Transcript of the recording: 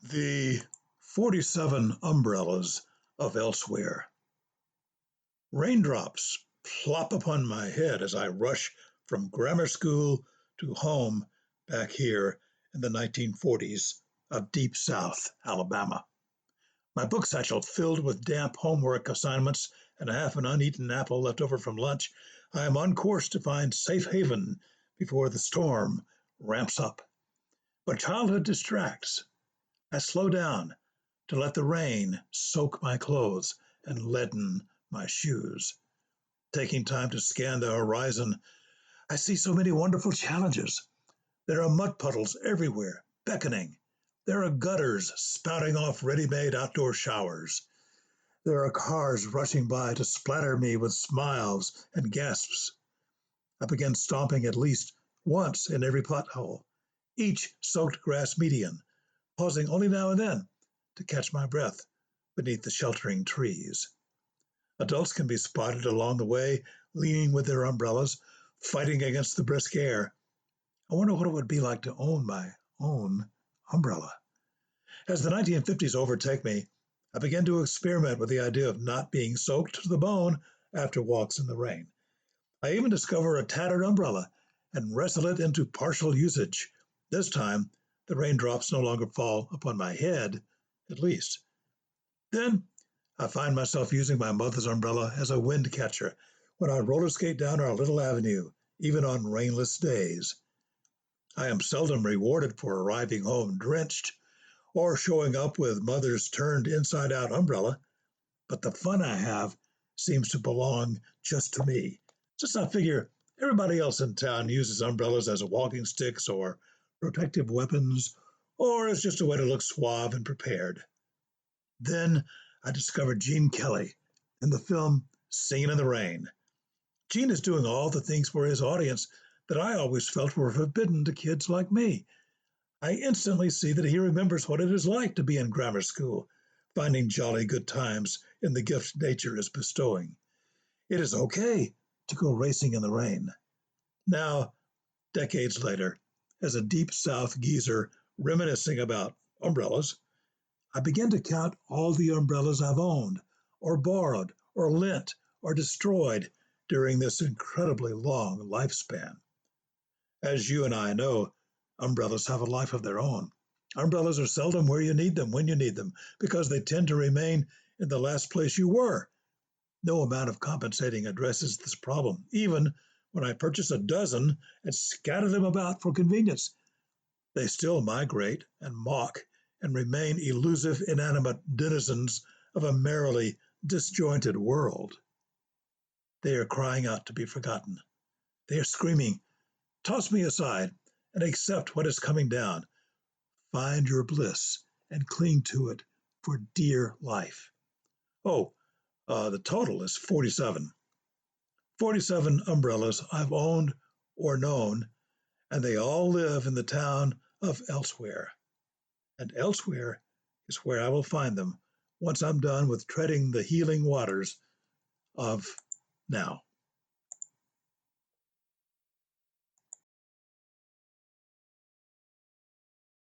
The 47 umbrellas of elsewhere. Raindrops plop upon my head as I rush from grammar school to home back here in the 1940s of Deep South Alabama. My book satchel filled with damp homework assignments and half an uneaten apple left over from lunch, I am on course to find safe haven before the storm ramps up. But childhood distracts. I slow down to let the rain soak my clothes and leaden my shoes. Taking time to scan the horizon, I see so many wonderful challenges. There are mud puddles everywhere, beckoning. There are gutters spouting off ready-made outdoor showers. There are cars rushing by to splatter me with smiles and gasps. I begin stomping at least once in every pothole, each soaked grass median, pausing only now and then to catch my breath beneath the sheltering trees. Adults can be spotted along the way, leaning with their umbrellas, fighting against the brisk air. I wonder what it would be like to own my own umbrella. As the 1950s overtake me, I began to experiment with the idea of not being soaked to the bone after walks in the rain. I even discover a tattered umbrella and wrestle it into partial usage. This time, the raindrops no longer fall upon my head, at least. Then I find myself using my mother's umbrella as a wind catcher when I roller skate down our little avenue, even on rainless days. I am seldom rewarded for arriving home drenched or showing up with mother's turned inside out umbrella, but the fun I have seems to belong just to me. Since I figure everybody else in town uses umbrellas as walking sticks or protective weapons, or as just a way to look suave and prepared. Then I discovered Gene Kelly in the film Singing in the Rain. Gene is doing all the things for his audience that I always felt were forbidden to kids like me. I instantly see that he remembers what it is like to be in grammar school, finding jolly good times in the gift nature is bestowing. It is okay to go racing in the rain. Now, decades later, as a deep South geezer reminiscing about umbrellas, I begin to count all the umbrellas I've owned, or borrowed, or lent, or destroyed during this incredibly long lifespan. As you and I know, umbrellas have a life of their own. Umbrellas are seldom where you need them when you need them because they tend to remain in the last place you were. No amount of compensating addresses this problem, even when I purchase a dozen and scatter them about for convenience. They still migrate and mock and remain elusive, inanimate denizens of a merrily disjointed world. They are crying out to be forgotten. They are screaming, "Toss me aside and accept what is coming down. Find your bliss and cling to it for dear life." Oh, the total is 47. 47 umbrellas I've owned or known, and they all live in the town of Elsewhere. And elsewhere is where I will find them once I'm done with treading the healing waters of now.